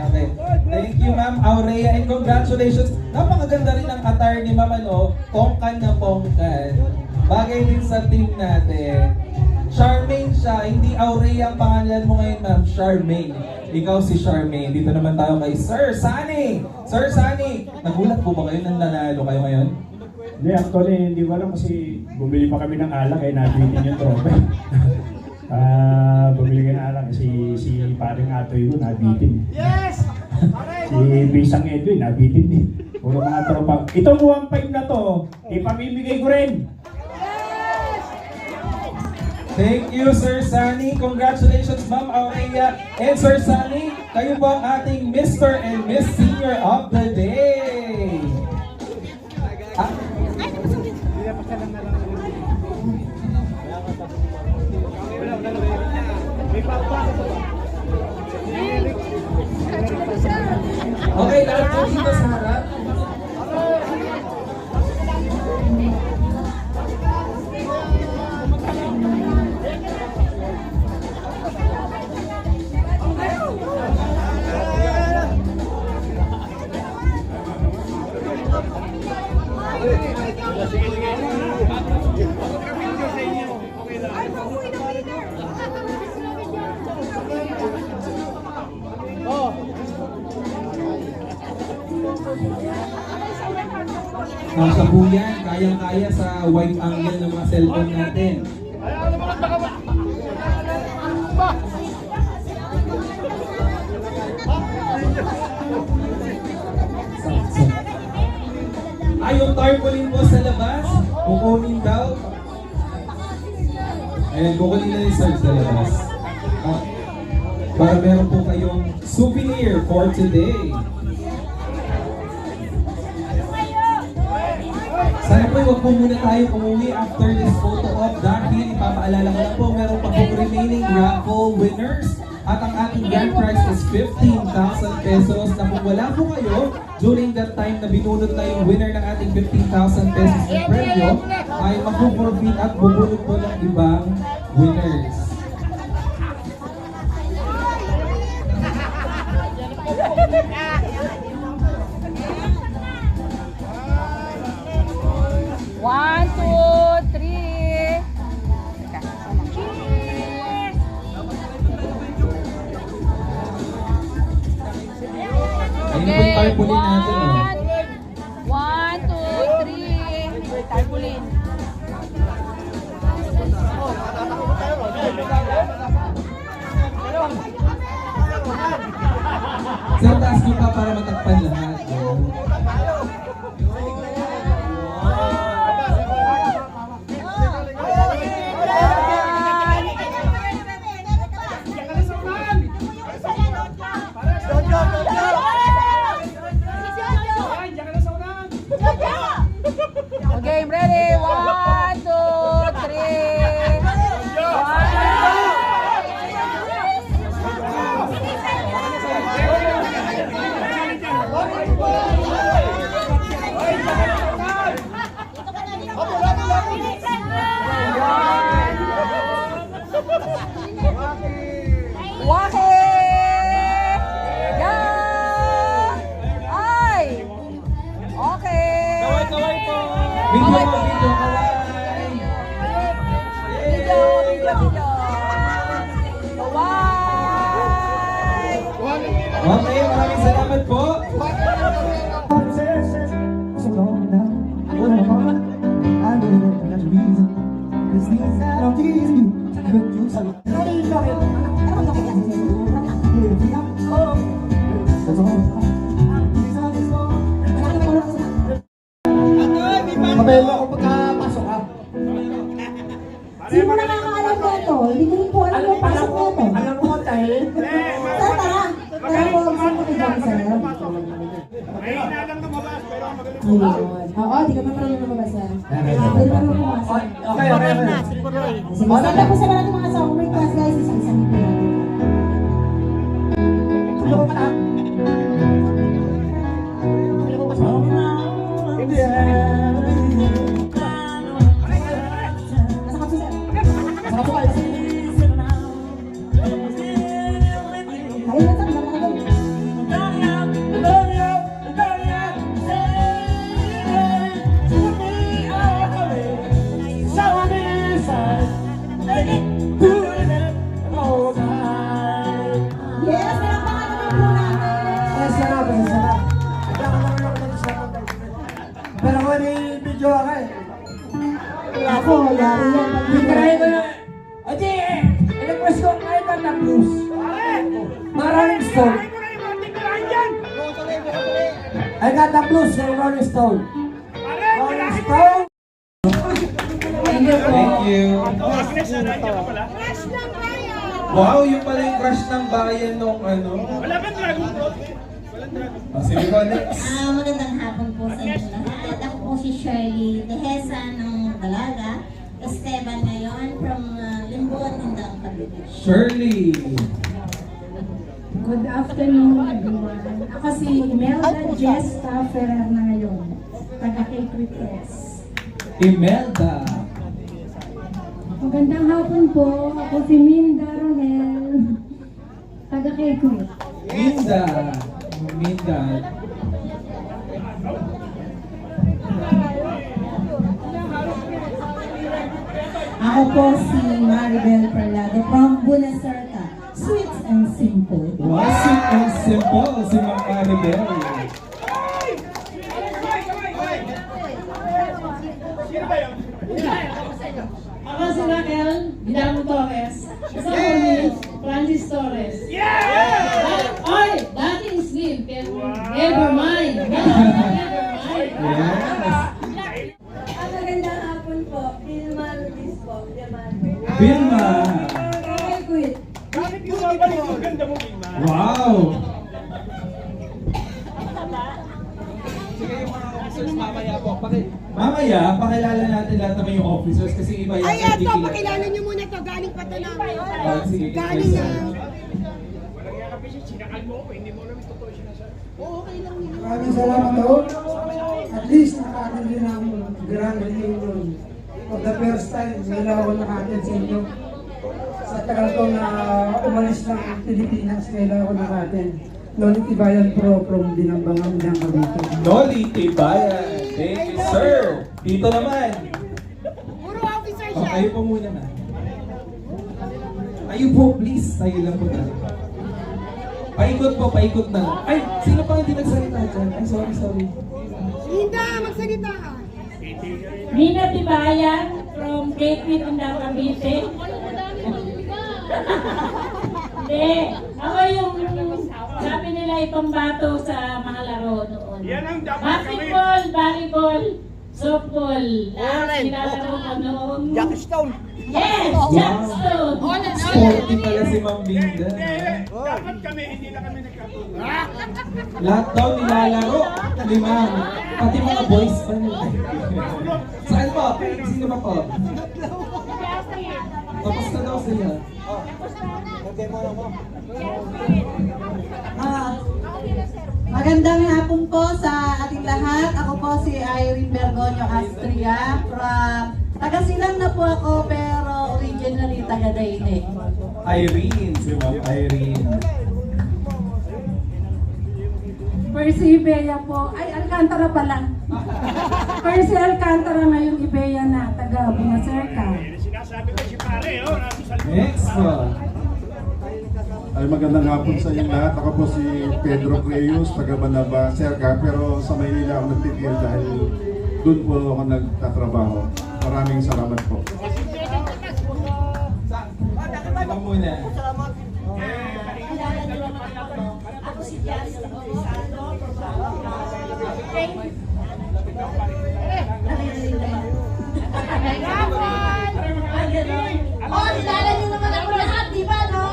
Thank you, Ma'am Aurea, and congratulations. Napakaganda rin ang attire ni Ma'am, pongkan na pongkan. Bagay din sa team natin. Charmaine siya, hindi Aurea ang pangalan mo ngayon, Ma'am. Charmaine. Ikaw si Charmaine. Dito naman tayo kay Sir Sunny. Sir Sunny, nagulat po ba kayo nang nanalo kayo ngayon? Hindi, actually, hindi ko alam kasi bumili pa kami ng alak nabitin yung tropa. Bumili ka ng alak kasi si paring Atoy ko nabitin. Yes! Si Bisang Edwin nabitin din. Puro mga tropa. Itong 1.5 na to, ipamimigay ko rin. Thank you, Sir Sunny. Congratulations, Ma'am Aurea. And Sir Sunny, kayo po ang ating Mr. and Miss Senior of the Day. Okay, lahat po dito sa harap. Kasha po yan. Kayang-kaya sa wide angle ng mga cellphone natin. Yung tarpaulin po sa labas, kukunin daw. Ayan, kukunin na ni Sir sa labas. Para meron po kayong souvenir for today. Sana po huwag po muna tayo umuwi after this photo op dahil ipapaalala ko lang po meron pa pong remaining raffle winners at ang ating grand prize is 15,000 pesos na kung wala po kayo during that time na binunod na yung winner ng ating 15,000 pesos na premyo ay magpo-forfeit at bubunod po ng ibang winners. One, two, three. Ayun po yung tarpaulin natin. One, two, three. Tarpaulin. Sa taas nyo pa para matakpan lahat. Okay, ready? One, two, three. Video mo, video. Okay, maraming salamat po. Mabelo ako pagkapasok ha. Sino nakakaalam ko ito? Hindi ko rin po alam yung pasok ko ito. Alam mo tayo. Tara, tara. Tara po, gusto ko ibang sa'yo. Ayun. Oo, di ka pa marunong lumabasa. Di ka marunong lumabasa. Okay, okay. Sana po sa natin mga summer class guys, isang-isang po natin. Sino ko pala? Pero kung may video ako eh. Ako, yari yan. Try ko na. Adi, request ko kahit na blues. Rolling Stone. I got the blues ng Rolling Stone. Rolling Stone. Thank you. Wow, yung pala yung crush ng bayan nung ano. Wala ba Dragon Fruit? Sige po, next. Magandang hapon po sa inyo lahat. Ako po si Shirley Dehesa ng Dalaga. Esteban ngayon from Limbon, Indang Cavite. Shirley. Good afternoon, everyone. Ako si Imelda Jesta Ferrer na ngayon, taga Cape Request. Imelda. Magandang hapon po. Ako si Minda Romel, taga Cape Request. Minda. Minda. Ako po si Maribel Parlado from Bunacerta. Sweet and simple. Wow, sweet and simple si Ma'am Maribel. Francis Torres. Yeah! Oy, dati is name, pero never mind. Never mind. Magandang hapon po. Vilma Luis po. Vilma! Okay, quit. Wow! Mamaya, pakilala natin lahat naman yung officers kasi iba yung Ay, eto, pakilala niyo muna to. Galing pa to na. Sige, Galing na. Maraming salamat po. At least nakaatin din ang Grand Reunion. For the first time, wala ako nakaatin sa inyo. Sa tagal ko na umalis ng Pilipinas, kailangan ako nakaatin. Noli Tibayan Pro from Binambangan ng Cavite. Noli Tibayan. Thank you, sir. Dito naman. Puro officer siya. Kayo po muna na. Ayun po, please. Tayo lang po tayo. Paikot po, paikot na lang. Ay, sino pa hindi nagsalita dyan? Ay, sorry. Linda, magsalita ka. Nina Tibayan from Gateway Tundang Cavite. Hindi. Ako yung sabi nila ipambato sa mga laro noon. Basketball, volleyball, softball. Lahat nilalaro ko noon. Jackstone. Yes! Jackstone! Sporty pala si Ma'am Linda. Lahat daw nilalaro ni Ma'am. Pati mga boys pa nila. Saan po? Sino ba po? Tapos na daw sila. Magandang hapon po sa ating lahat. Ako po si Irene Bergonio Astria from taga-Silang na po ako pero originally taga-Daine. Irene, si Ma'am Irene. Percy Ibeya po. Ay, Alcantara pala. Percy Alcantara ngayong Ibeya na, taga Bunacerca. Next po. Ay, magandang hapon sa inyong lahat. Ako po si Pedro Creyos, taga Banaba, Cerca, pero sa Maynila ako nagtitigil dahil doon po ako nagtatrabaho. Maraming salamat po. Ito muna. Ako si Jazz Gonzalo. Oh, kilala niyo naman ako lahat, di ba, no?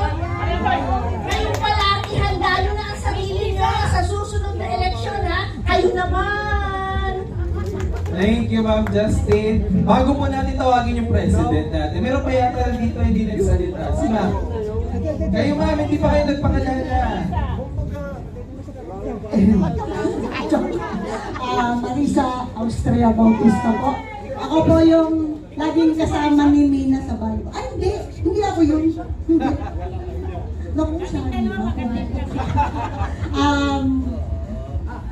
Ngayon pala, ihanda niyo na ang sarili niyo sa susunod na eleksyon, ha? Kayo naman! Thank you, Ma'am Justin. Bago po natin tawagin yung president natin, meron pa yata dito hindi nagsalita. Si Ma'am. Kayo, Ma'am, hindi pa kayo nagpakilala. Marisa Austria Bautista po. Ako po yung laging kasama ni Mina sa bayo. Ay, hindi ako yun. Hindi. Naku, sana ako.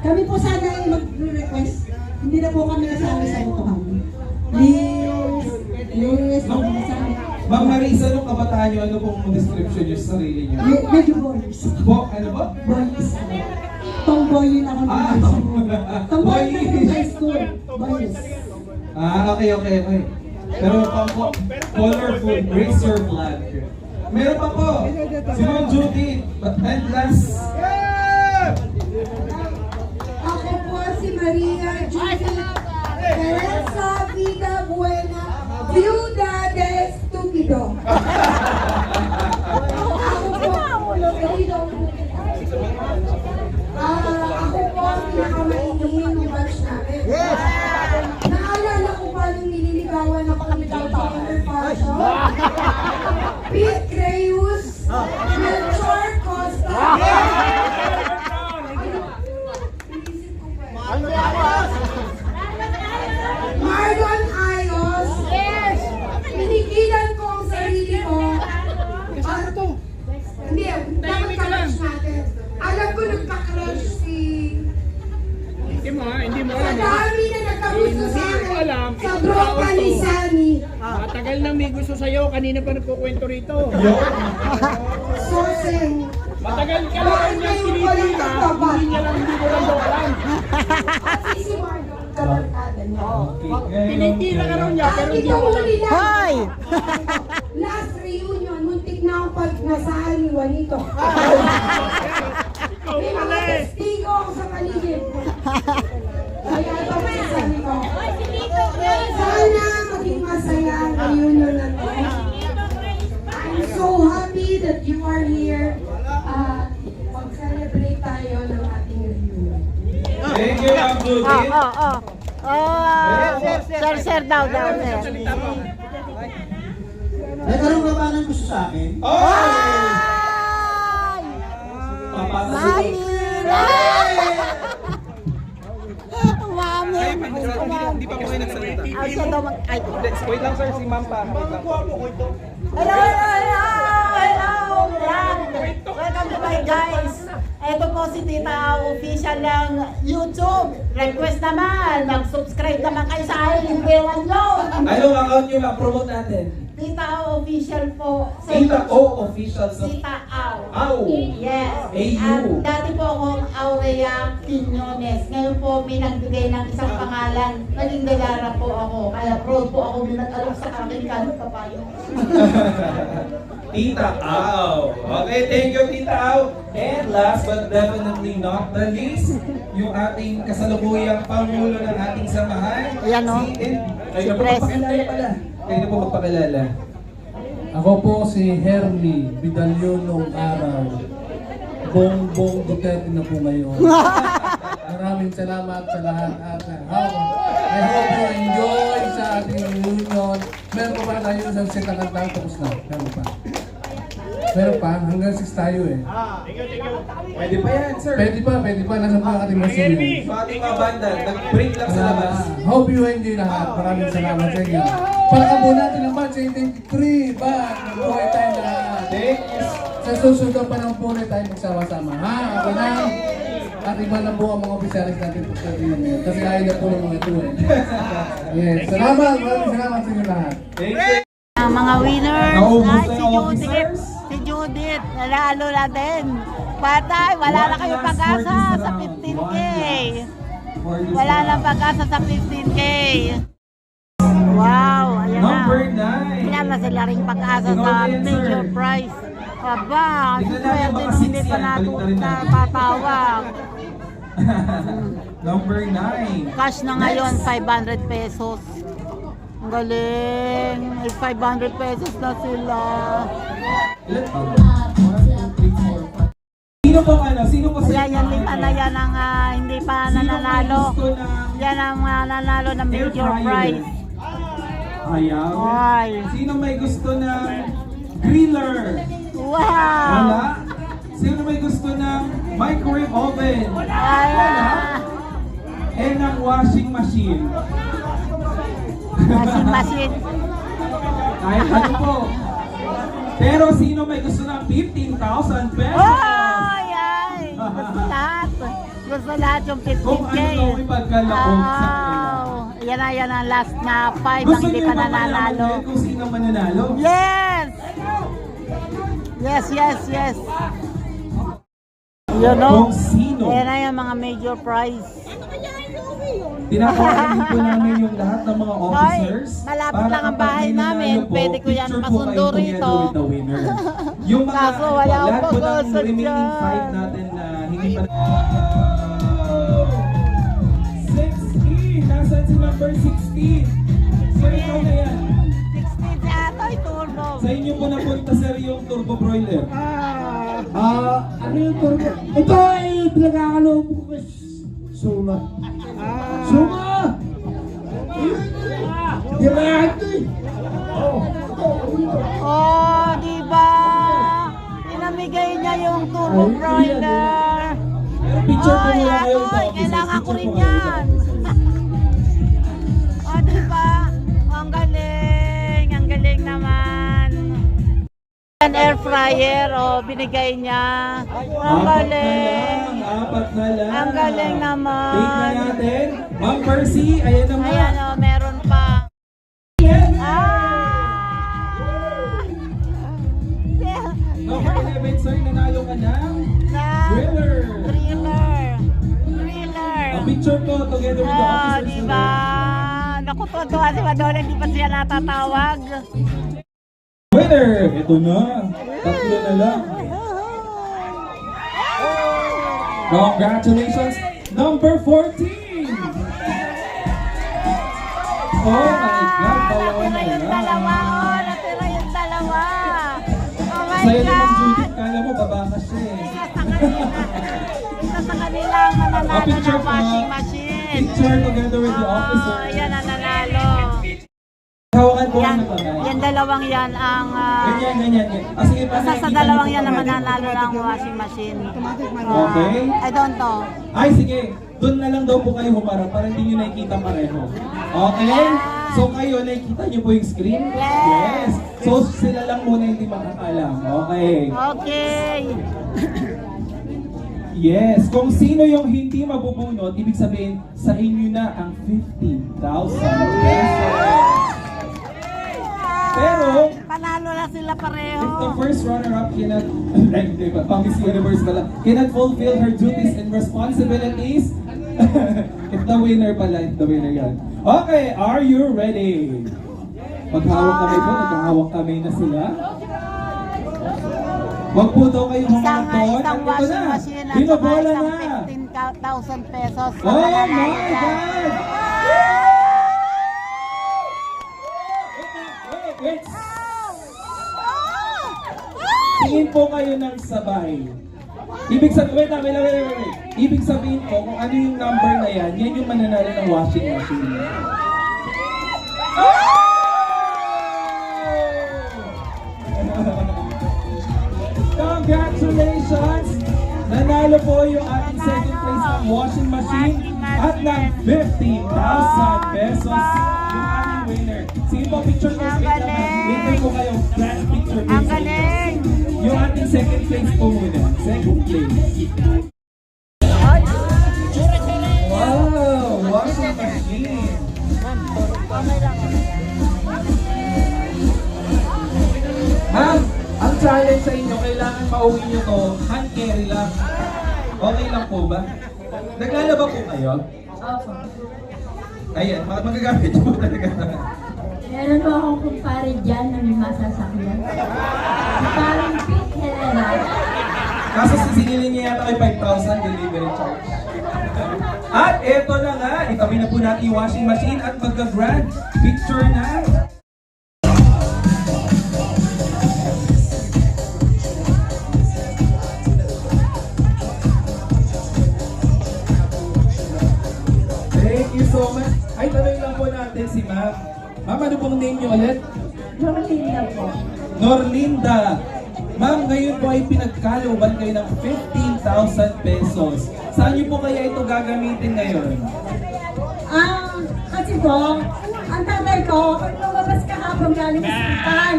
Kami po sana ay mag-request. Hindi na po kami kasama sa utuhan. Liz, Ma'am Marisa, anong kabataan nyo? Ano pong description nyo sa sarili nyo? medyo boys. Ano ba? Boys. Tomboyin ako ng high school. Tomboyin ako ng high school. Boys. Okay. Pero colorful, raise your flag. Meron pa po. Si Ma'am Judy. And last. Ako po si Maria Judy Teresa Vida Buena, Viuda de Estupido. Ako po ang pinakamainin ng batch namin. Naalala ko pa nung nililigawan ako ni Dr. Fashion, Pete Creyos, Melchor Costa, Marlon Ayos. Pinigilan ko ang sarili ko. Hindi, dapat ka-crush natin. Alam ko nagka-crush si... Hindi mo Sa alam. dami na nagkagusto sa Hindi mo alam. akin. Sa tropa ni Sunny. Matagal na may gusto sa'yo. Kanina pa nagkukwento rito. Soseng. Matagal ka lang niya sinipita. Hindi mo lang daw alam. Kasi si Marlon, kabarkada niya. Pinitila ka raw niya pero At hindi ito mo alam. huli lang. Last reunion, muntik na akong pag nasali Juanito. May mga testigo ako sa paligid. Kaya ito masasabi ko. Sana maging masaya ang reunion na to. I'm so happy that you are here. Mag-celebrate tayo ng ating reunion. Thank you, Ma'am Judith. Sir daw, sir. Nagkaroon ka ba ng gusto sa akin? Mami! Mami! Hindi pa po kayo nagsalita. Ay, siya daw ay. Wait lang sir, si Ma'am pa. Wait lang. Hello! Welcome to my guys! Ito po si Tita official ng YouTube. Request naman, mag-subscribe naman kayo sa akin. Hingiwan nyo! Anong account nyo ma'am? Promote natin. Tita official po. Tita O official sa... Tita Au. Au. Yes. AU. At dati po akong Aurea Quinones. Ngayon po may nagbigay ng isang pangalan. Naging Delara po ako. Kaya proud po ako na nag-alok sa aking kanong kapayo. Tita Au. Okay, thank you Tita Au. And last but definitely not the least, yung ating kasalukuyang pangulo ng ating samahan. Ayan, no? Kayo na po magpakilala pala. Kayo na po magpakilala. Ako po si Hermie Vidalyon noong araw. Bongbong Duterte na po ngayon. Maraming salamat sa lahat at I hope you enjoy sa ating reunion. Meron pa ba tayo isang set na kanta? Tapos na. Meron pa. Meron pa. Hanggang 6 tayo eh. Pwede pa yan sir. Pwede pa. Nasaan pa ating machine? Sa ating mga banda, nag-break lang sa labas. Hope you enjoy lahat. Maraming salamat sa inyo. Palakabo natin ang batch 83. Ba't? Mabuhay tayo lahat. Sa susunod pa ng punay tayo magsama-sama. Ha? Okay na? At iba na po ang mga opisyalis natin po sa tingin ngayon. Kasi ayaw na po ng mga ito eh. Yes. Salamat. Maraming salamat sa inyo lahat. Thank you. Ang mga winners Naubos ay na si yung Judith. officers. Si Judith. Nanalo natin. Patay. Wala na kayong pag-asa sa 15K. Wala na pag-asa sa 15K. Wow. Ayan na. Number 9. Wala na sila ring pag-asa sa major prize. Aba, Tignan natin, swerte baka nung hindi 6 pa yan. Balik na rin natin. napatawag. Number 9. Cash na ngayon, 500 pesos. Ang galing. May 500 pesos na sila. Sino po ano? Sino po Kaya yan lima na yan ang hindi pa nananalo. Yan ang nananalo ng major prize. Ayaw. Ay. Sino may gusto ng griller? Wow! Wala. Sino may gusto ng microwave oven? Wala. And ng washing machine. Washing machine. Kahit ano po. Pero sino may gusto ng 15,000 pesos? Ay, ay! Gusto lahat. Gusto lahat yung 15K. Kung ano daw ipagkaloob sa kanila. Yan ang last na 5 ang Gusto hindi niyo pa ba malaman nananalo. din kung sino mananalo? Yes! Yes. You know? Kung sino? Ayan na yung mga major prize. Tinatawagan po namin yung lahat ng mga officers. malapit para lang ang kapag bahay may nanalo namin. po, Pwede ko yan picture po pasundo kayo together rito. with the winner. Yung mga Kaso wala lahat akong po ng pag-asa remaining dyan. 5 natin na hindi pa 16! Nasaan si number 16? Sir, ikaw na yan. 16 sa ato'y turbo. Sa inyo po napunta sir yung turbo broiler. Ano yung turbo? Ito ay pinagkakaloob ko kay Suma. Suma! Di ba ito eh? Oh, diba? Pinamigay niya yung turbo broiler. Picture po Ay, muna kayo ako, sa office. kailangan ko Picture rin po kayo. yan. O, diba? Ang galing naman. An air fryer, binigay niya. Ang galing. Apat na lang. Ang galing naman. Take na natin. Ma'am Percy, ayan naman. Ayan, meron pa. Number 11, sir, nanalo ka ng thriller. A picture po together with the officers. Diba? Naku, tuwa si Madonna, hindi pa siya natatawag. Winner! Ito na. Tatlo na lang. Congratulations, number 14! Oh my God, dalawa na Yung lang. dalawa, oh, natira yung dalawa. Oh my Sa'yo naman, God. Judith, kala mo babaka siya eh. Isa sa kanila ang mananalo picture ng po. washing machine. Picture together with the officer. Oh, yan ang nanalo. Hawakan po Yan, ng kamay. yan dalawang yan ang Ganyan. Sige, isa sa dalawang yan ang mananalo ng washing machine. Okay. I don't know. Ay, sige. Doon na lang daw po kayo humarap para hindi nyo nakikita pareho. Okay? So kayo, nakikita nyo po yung screen? Yes. So sila lang muna hindi makakalam. Okay. Okay. Yes. Kung sino yung hindi mabubunot, ibig sabihin sa inyo na ang 15,000 pesos. Pero, Panalo na sila pareho. if the first runner-up cannot, Miss Universe pala, cannot fulfill her duties and responsibilities, if the winner yan. Okay, are you ready? Maghawak kami po, naghahawak kami na sila. Wag po daw kayong humaton. Isang At ito washing na, machine at saka binobola isang na. 15,000 pesos. Oh my God! Wait. Tingin po kayo ng sabay. Ibig sabihin, wait. Ibig sabihin po, kung ano yung number na yan yung mananalo ng washing machine. Congratulations! Nanalo po yung ating second place ng washing machine at ng 15,000 pesos yung ating winner. Sige po, picture ko. Winner po kayo. Grand picture. Ang galing! Yung ating second place po muna. Second place. Wow! Washing machine! Ang challenge sa inyo, kailangan pauwi nyo to, hand carry lang. Okay lang po ba? Naglalaba po kayo? Opo. Ayan, magagamit nyo po talaga. Meron po akong kumpare dyan na may masasakyan. Parang Pete Helena. Kaso sisingilin niya yata kay 5,000 delivery charge. At eto na nga, itabi na po natin yung washing machine at magka-grand picture na. Thank you so much. Ay, tanong lang po natin si Ma'am. Ma'am, ano pong name niyo ulit? Norlinda po. Norlinda. Ma'am, ngayon po ay pinagkalooban kayo ng 15,000 pesos. Saan niyo po kaya ito gagamitin ngayon? Kasi po, ang tatay ko, pag lumabas kahapon galing sa hospital,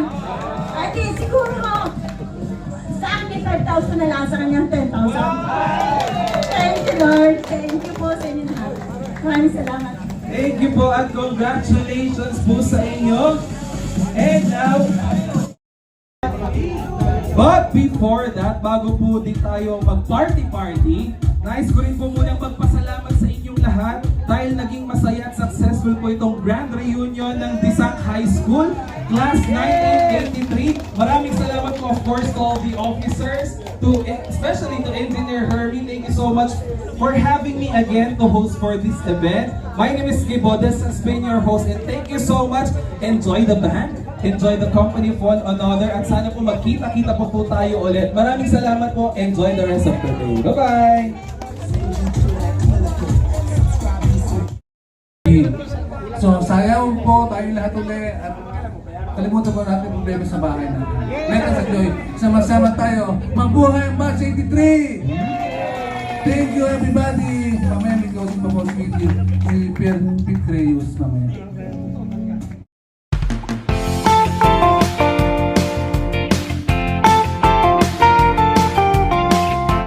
ay di, siguro sa akin 5,000 na lang, sa kanyang 10,000. Thank you, Lord. Thank you po sa inyo lahat. Maraming salamat. Thank you po at congratulations po sa inyo. And now, but before that, bago po din tayo mag-party-party, nais ko rin po munang magpasalamat sa inyong lahat dahil naging masaya at successful po itong grand reunion ng Disang High School, Class 1983. Maraming salamat po, of course, to all the officers, especially to Engineer Hermie. Thank you so much for having me again to host for this event. My name is Gibodes, has been your host, and thank you so much. Enjoy the band. Enjoy the company of one another at sana po magkita-kita po tayo ulit. Maraming salamat po. Enjoy the rest of the day. Bye-bye! So, sayaw po tayo lahat ulit at kalimutan po natin yung problema sa bahay natin. Let us enjoy. Sama-sama tayo. Mabuhay ang Batch 83! Thank you everybody! Mamaya may closing pa po si Pierre Pete Reyes mamaya.